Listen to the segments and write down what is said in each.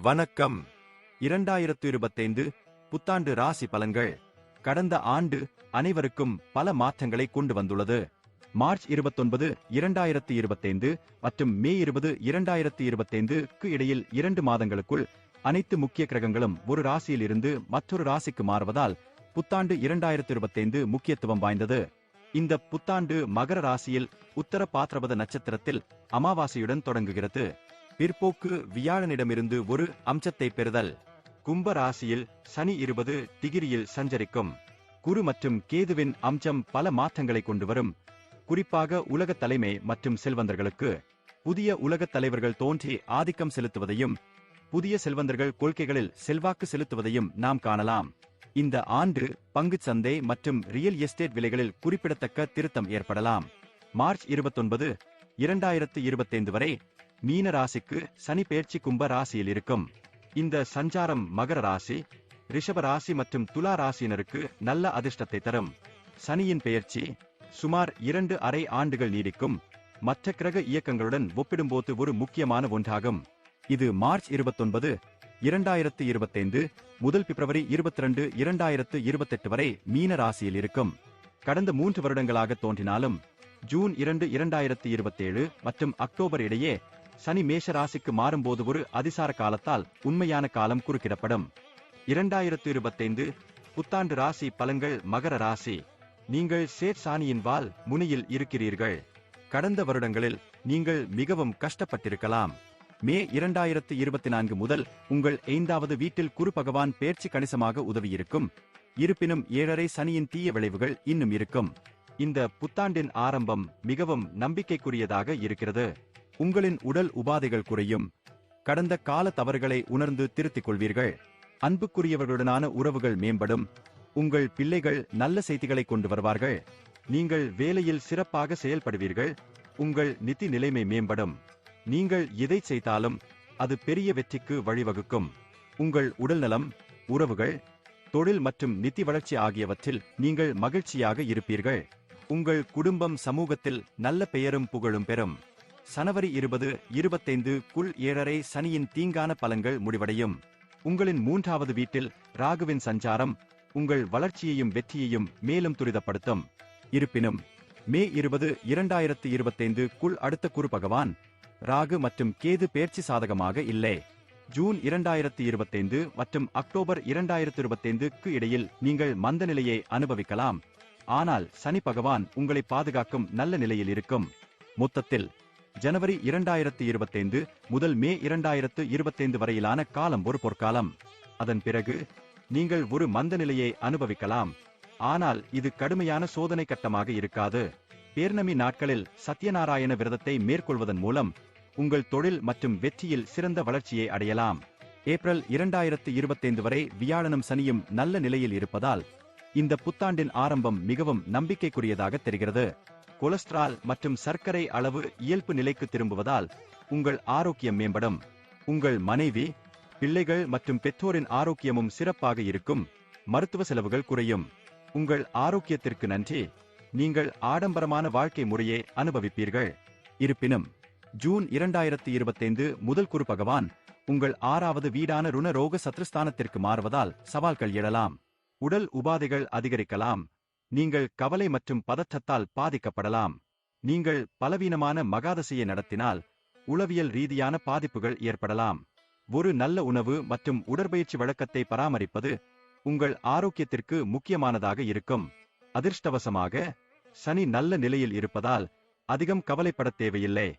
வணக்கம். 2025 புத்தாண்டு ராசி பலன்கள். கடந்த ஆண்டு அனைவருக்கும் பல மாற்றங்களை கொண்டு வந்துள்ளது. மார்ச் 29, 2025 மற்றும் மே 20, 2025க்கு இடையில் 2 மாதங்களுக்குள் அனைத்து முக்கிய கிரகங்களும் ஒரு ராசியில் இருந்து மற்றொரு ராசிக்கு மாறுவதால் புத்தாண்டு 2025 முக்கியத்துவம் வாய்ந்தது. இந்த புத்தாண்டு மகர ராசியில் உத்தர பாத்ரபத நட்சத்திரத்தில் அமாவாசையுடன் தொடங்குகிறது. பிற்போக்கு வியாழனிடமிருந்து ஒரு அம்சத்தை பெறுதல். கும்ப ராசியில் சனி 20 டிகிரியில் சஞ்சரிக்கும். குரு மற்றும் கேதுவின் அம்சம் பல மாற்றங்களை கொண்டு வரும். குறிப்பாக உலகத் தலைமை மற்றும் செல்வந்தர்களுக்கு புதிய உலகத் தலைவர்கள் தோன்றி ஆதிக்கம் செலுத்துவதையும் புதிய செல்வந்தர்கள் கொள்கைகளில் செல்வாக்கு செலுத்துவதையும் நாம் காணலாம். இந்த ஆண்டு பங்குச் சந்தை மற்றும் ரியல் எஸ்டேட் விலைகளில் குறிப்பிடத்தக்க திருத்தம் ஏற்படலாம். மார்ச் 29, 2025 வரை மீன ராசிக்கு சனி பெயர்ச்சி கும்ப ராசியில் இருக்கும். இந்த சஞ்சாரம் மகர ராசி, ரிஷப ராசி மற்றும் துலா ராசியினருக்கு நல்ல அதிர்ஷ்டத்தை தரும். சனியின் பெயர்ச்சி சுமார் 2.5 ஆண்டுகள் நீடிக்கும். மற்ற கிரக இயக்கங்களுடன் ஒப்பிடும்போது ஒரு முக்கியமான ஒன்றாகும். இது மார்ச் 29, 2025 முதல் பிப்ரவரி 22, 2028 வரை மீன ராசியில் இருக்கும். கடந்த 3 வருடங்களாக தோன்றினாலும் ஜூன் 2, 2027 மற்றும் அக்டோபர் இடையே சனி மேஷ ராசிக்கு மாறும்போது ஒரு அதிசார காலத்தால் உண்மையான காலம் குறுக்கிடப்படும். 2025 புத்தாண்டு ராசி பலன்கள். மகர ராசி. நீங்கள் சாணியின் வால் முனையில் இருக்கிறீர்கள். கடந்த வருடங்களில் நீங்கள் மிகவும் கஷ்டப்பட்டிருக்கலாம். மே 2024 முதல் உங்கள் 5வது வீட்டில் குரு பகவான் பெயர்ச்சி கணிசமாக உதவியிருக்கும். இருப்பினும் 7.5 சனியின் தீய விளைவுகள் இன்னும் இருக்கும். இந்த புத்தாண்டின் ஆரம்பம் மிகவும் நம்பிக்கைக்குரியதாக இருக்கிறது. உங்களின் உடல் உபாதைகள் குறையும். கடந்த கால தவறுகளை உணர்ந்து திருத்திக் கொள்வீர்கள். அன்புக்குரியவர்களுடனான உறவுகள் மேம்படும். உங்கள் பிள்ளைகள் நல்ல செய்திகளை கொண்டு வருவார்கள். நீங்கள் வேலையில் சிறப்பாக செயல்படுவீர்கள். உங்கள் நிதி நிலைமை மேம்படும். நீங்கள் எதை செய்தாலும் அது பெரிய வெற்றிக்கு வழிவகுக்கும். உங்கள் உடல்நலம், உறவுகள், தொழில் மற்றும் நிதி வளர்ச்சி ஆகியவற்றில் நீங்கள் மகிழ்ச்சியாக இருப்பீர்கள். உங்கள் குடும்பம் சமூகத்தில் நல்ல பெயரும் புகழும் பெறும். சனவரி 20, 25க்குள் 7.5 சனியின் தீங்கான பலன்கள் முடிவடையும். உங்களின் 3வது வீட்டில் ராகுவின் சஞ்சாரம் உங்கள் வளர்ச்சியையும் வெற்றியையும் மேலும் துரிதப்படுத்தும். இருப்பினும் மே 20, 2025க்குள் அடுத்த குரு பகவான், ராகு மற்றும் கேது பெயர்ச்சி சாதகமாக இல்லை. ஜூன் 2025 மற்றும் அக்டோபர் 2025க்கு இடையில் நீங்கள் மந்த நிலையை அனுபவிக்கலாம். ஆனால் சனி பகவான் உங்களை பாதுகாக்கும் நல்ல நிலையில் இருக்கும். மொத்தத்தில் ஜனவரி 2025 முதல் மே 2025 வரையிலான காலம் ஒரு பொற்காலம். அதன் பிறகு நீங்கள் ஒரு மந்த நிலையை அனுபவிக்கலாம். ஆனால் இது கடுமையான சோதனை கட்டமாக இருக்காது. பேர்ணமி நாட்களில் சத்யநாராயண விரதத்தை மேற்கொள்வதன் மூலம் உங்கள் தொழில் மற்றும் வெற்றியில் சிறந்த வளர்ச்சியை அடையலாம். ஏப்ரல் 2025 வரை வியாழனும் சனியும் நல்ல நிலையில் இருப்பதால் இந்த புத்தாண்டின் ஆரம்பம் மிகவும் நம்பிக்கைக்குரியதாக தெரிகிறது. கொலஸ்ட்ரால் மற்றும் சர்க்கரை அளவு இயல்பு நிலைக்கு திரும்புவதால் உங்கள் ஆரோக்கியம் மேம்படும். உங்கள் மனைவி, பிள்ளைகள் மற்றும் பெற்றோரின் ஆரோக்கியமும் சிறப்பாக இருக்கும். மருத்துவ செலவுகள் குறையும். உங்கள் ஆரோக்கியத்திற்கு நன்றி. நீங்கள் ஆடம்பரமான வாழ்க்கை முறையை அனுபவிப்பீர்கள். இருப்பினும் ஜூன் 2025 முதல் குரு பகவான் உங்கள் 6வது வீடான ருண ரோக சத்ருஸ்தானத்திற்கு மாறுவதால் சவால்கள் எழலாம். உடல் உபாதைகள் அதிகரிக்கலாம். நீங்கள் கவலை மற்றும் பதற்றத்தால் பாதிக்கப்படலாம். நீங்கள் பலவீனமான மகாதசையை நடத்தினால் உளவியல் ரீதியான பாதிப்புகள் ஏற்படலாம். ஒரு நல்ல உணவு மற்றும் உடற்பயிற்சி வழக்கத்தை பராமரிப்பது உங்கள் ஆரோக்கியத்திற்கு முக்கியமானதாக இருக்கும். அதிர்ஷ்டவசமாக சனி நல்ல நிலையில் இருப்பதால் அதிகம் கவலைப்பட தேவையில்லை.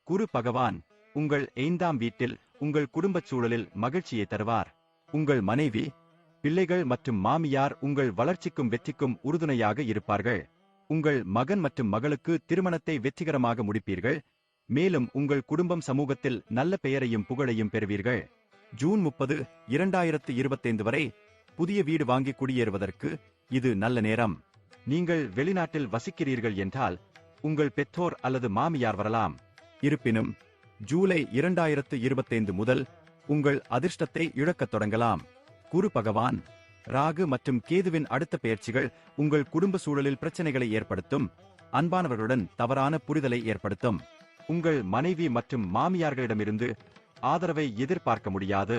குரு பகவான் உங்கள் 5ஆம் வீட்டில் உங்கள் குடும்பச் சூழலில் மகிழ்ச்சியை தருவார். உங்கள் மனைவி, பிள்ளைகள் மற்றும் மாமியார் உங்கள் வளர்ச்சிக்கும் வெற்றிக்கும் உறுதுணையாக இருப்பார்கள். உங்கள் மகன் மற்றும் மகளுக்கு திருமணத்தை வெற்றிகரமாக முடிப்பீர்கள். மேலும் உங்கள் குடும்பம் சமூகத்தில் நல்ல பெயரையும் புகழையும் பெறுவீர்கள். ஜூன் 30, 2025 வரை புதிய வீடு வாங்கி குடியேறுவதற்கு இது நல்ல நேரம். நீங்கள் வெளிநாட்டில் வசிக்கிறீர்கள் என்றால் உங்கள் பெற்றோர் அல்லது மாமியார் வரலாம். இருப்பினும் ஜூலை 2025 முதல் உங்கள் அதிர்ஷ்டத்தை இழக்கத் தொடங்கலாம். குரு பகவான், ராகு மற்றும் கேதுவின் அடுத்த பெயர்ச்சிகள் உங்கள் குடும்ப சூழலில் பிரச்சனைகளை ஏற்படுத்தும். அன்பானவர்களுடன் தவறான புரிதலை ஏற்படுத்தும். உங்கள் மனைவி மற்றும் மாமியார்களிடமிருந்து ஆதரவை எதிர்பார்க்க முடியாது.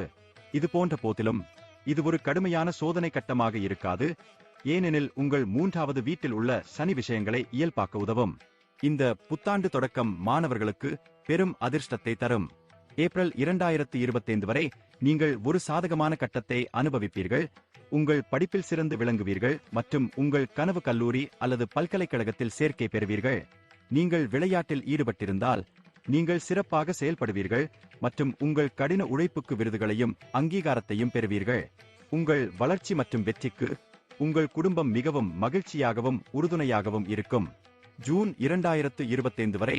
இது போன்ற போதிலும் இது ஒரு கடுமையான சோதனை கட்டமாக இருக்காது, ஏனெனில் உங்கள் 3வது வீட்டில் உள்ள சனி விஷயங்களை இயல்பாக்க உதவும். இந்த புத்தாண்டு தொடக்கம் மாணவர்களுக்கு பெரும் அதிர்ஷ்டத்தை தரும். ஏப்ரல் 2025 வரை நீங்கள் ஒரு சாதகமான கட்டத்தை அனுபவிப்பீர்கள். உங்கள் படிப்பில் சிறந்து விளங்குவீர்கள் மற்றும் உங்கள் கனவு கல்லூரி அல்லது பல்கலைக்கழகத்தில் சேர்க்கை பெறுவீர்கள். நீங்கள் விளையாட்டில் ஈடுபட்டிருந்தால் நீங்கள் சிறப்பாக செயல்படுவீர்கள் மற்றும் உங்கள் கடின உழைப்புக்கு விருதுகளையும் அங்கீகாரத்தையும் பெறுவீர்கள். உங்கள் வளர்ச்சி மற்றும் வெற்றிக்கு உங்கள் குடும்பம் மிகவும் மகிழ்ச்சியாகவும் உறுதுணையாகவும் இருக்கும். ஜூன் 2025 வரை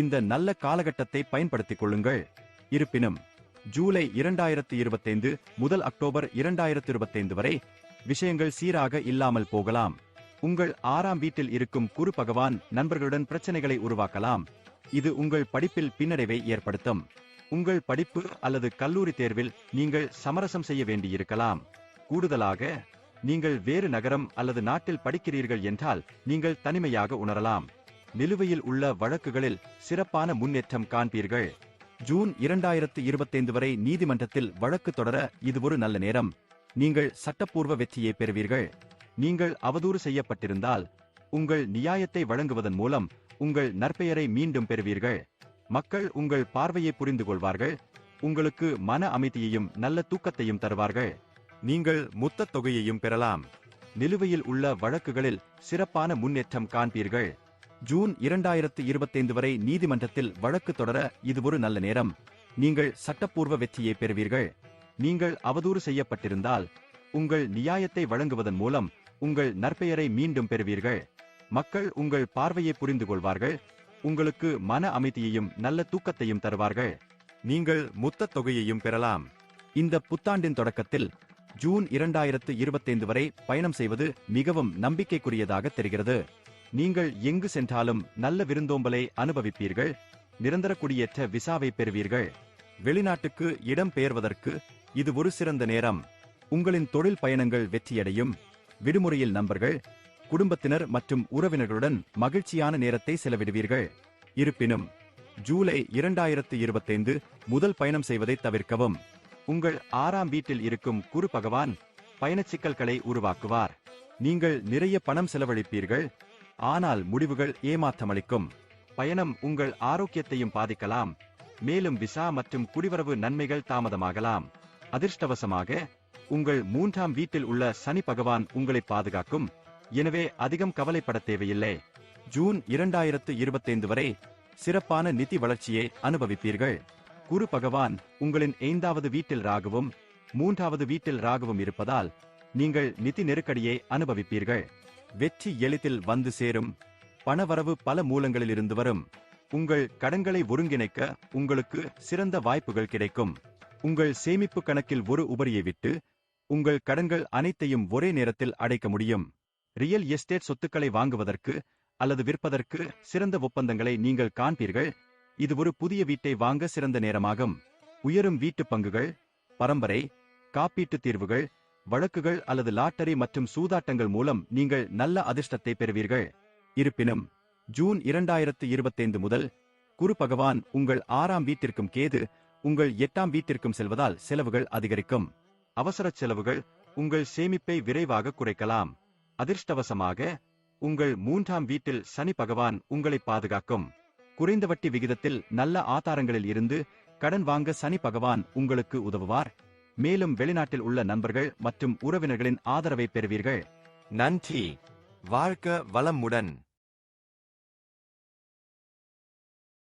இந்த நல்ல காலகட்டத்தை பயன்படுத்திக் கொள்ளுங்கள். இருப்பினும் ஜூலை 2025 முதல் அக்டோபர் 2025 வரை விஷயங்கள் சீராக இல்லாமல் போகலாம். உங்கள் 6ஆம் வீட்டில் இருக்கும் குரு பகவான் நண்பர்களுடன் பிரச்சனைகளை உருவாக்கலாம். இது உங்கள் படிப்பில் பின்னடைவை ஏற்படுத்தும். உங்கள் படிப்பு அல்லது கல்லூரி தேர்வில் நீங்கள் சமரசம் செய்ய வேண்டியிருக்கலாம். கூடுதலாக நீங்கள் வேறு நகரம் அல்லது நாட்டில் படிக்கிறீர்கள் என்றால் நீங்கள் தனிமையாக உணரலாம். நிலுவையில் உள்ள வழக்குகளில் சிறப்பான முன்னேற்றம் காண்பீர்கள். ஜூன் 2025 வரை நீதிமன்றத்தில் வழக்கு தொடர இது ஒரு நல்ல நேரம். நீங்கள் சட்டப்பூர்வ வெற்றியை பெறுவீர்கள். நீங்கள் அவதூறு செய்யப்பட்டிருந்தால் உங்கள் நியாயத்தை வழங்குவதன் மூலம் உங்கள் நற்பெயரை மீண்டும் பெறுவீர்கள். மக்கள் உங்கள் பார்வையை புரிந்து கொள்வார்கள், உங்களுக்கு மன அமைதியையும் நல்ல தூக்கத்தையும் தருவார்கள். நீங்கள் மொத்த தொகையையும் பெறலாம். நிலுவையில் உள்ள வழக்குகளில் சிறப்பான முன்னேற்றம் காண்பீர்கள். ஜூன் 2025 வரை நீதிமன்றத்தில் வழக்கு தொடர இது ஒரு நல்ல நேரம். நீங்கள் சட்டப்பூர்வ வெற்றியை பெறுவீர்கள். நீங்கள் அவதூறு செய்யப்பட்டிருந்தால் உங்கள் நியாயத்தை வழங்குவதன் மூலம் உங்கள் நற்பெயரை மீண்டும் பெறுவீர்கள். மக்கள் உங்கள் பார்வையை புரிந்து கொள்வார்கள், உங்களுக்கு மன அமைதியையும் நல்ல தூக்கத்தையும் தருவார்கள். நீங்கள் மொத்த தொகையையும் பெறலாம். இந்த புத்தாண்டின் தொடக்கத்தில் ஜூன் 2025 வரை பயணம் செய்வது மிகவும் நம்பிக்கைக்குரியதாக தெரிகிறது. நீங்கள் எங்கு சென்றாலும் நல்ல விருந்தோம்பலை அனுபவிப்பீர்கள். நிரந்தர குடியேற்ற விசாவை பெறுவீர்கள். வெளிநாட்டுக்கு இடம் பெயர்வதற்கு இது ஒரு சிறந்த நேரம். உங்களின் தொழில் பயணங்கள் வெற்றியடையும். விடுமுறையில் நண்பர்கள், குடும்பத்தினர் மற்றும் உறவினர்களுடன் மகிழ்ச்சியான நேரத்தை செலவிடுவீர்கள். இருப்பினும் ஜூலை 2025 முதல் பயணம் செய்வதை தவிர்க்கவும். உங்கள் 6ஆம் வீட்டில் இருக்கும் குரு பகவான் பயணச் சிக்கல்களை உருவாக்குவார். நீங்கள் நிறைய பணம் செலவழிப்பீர்கள், ஆனால் முடிவுகள் ஏமாற்றமளிக்கும். பயணம் உங்கள் ஆரோக்கியத்தையும் பாதிக்கலாம், மேலும் விசா மற்றும் குடிவரவு நன்மைகள் தாமதமாகலாம். அதிர்ஷ்டவசமாக உங்கள் 3ஆம் வீட்டில் உள்ள சனி பகவான் உங்களை பாதுகாக்கும், எனவே அதிகம் கவலைப்பட தேவையில்லை. ஜூன் 2025 வரை சிறப்பான நிதி வளர்ச்சியை அனுபவிப்பீர்கள். குரு பகவான் உங்களின் 5வது வீட்டில் ராகுவும் 3வது வீட்டில் ராகுவும் இருப்பதால் நீங்கள் நிதி நெருக்கடியை அனுபவிப்பீர்கள். வெற்றி எளிதில் வந்து சேரும். பணவரவு பல மூலங்களிலிருந்து வரும். உங்கள் கடன்களை ஒருங்கிணைக்க உங்களுக்கு சிறந்த வாய்ப்புகள் கிடைக்கும். உங்கள் சேமிப்பு கணக்கில் ஒரு உபரியை விட்டு உங்கள் கடன்கள் அனைத்தையும் ஒரே நேரத்தில் அடைக்க முடியும். ரியல் எஸ்டேட் சொத்துக்களை வாங்குவதற்கு அல்லது விற்பதற்கு சிறந்த ஒப்பந்தங்களை நீங்கள் காண்பீர்கள். இது ஒரு புதிய வீட்டை வாங்க சிறந்த நேரமாகும். உயரும் வீட்டு பங்குகள், பரம்பரை, காப்பீட்டு தீர்வுகள், வழக்குகள் அல்லது லாட்டரி மற்றும் சூதாட்டங்கள் மூலம் நீங்கள் நல்ல அதிர்ஷ்டத்தை பெறுவீர்கள். இருப்பினும் ஜூன் 2025 முதல் குரு பகவான் உங்கள் 6ஆம் வீட்டிற்கும் கேது உங்கள் 8ஆம் வீட்டிற்கும் செல்வதால் செலவுகள் அதிகரிக்கும். அவசர செலவுகள் உங்கள் சேமிப்பை விரைவாக குறைக்கலாம். அதிர்ஷ்டவசமாக உங்கள் 3ஆம் வீட்டில் சனி பகவான் உங்களை பாதுகாக்கும். குறைந்த வட்டி விகிதத்தில் நல்ல ஆதாரங்களில் இருந்து கடன் வாங்க சனி பகவான் உங்களுக்கு உதவுவார். மேலும் வெளிநாட்டில் உள்ள நண்பர்கள் மற்றும் உறவினர்களின் ஆதரவை பெறுவீர்கள். நன்றி. வாழ்க வளமுடன்.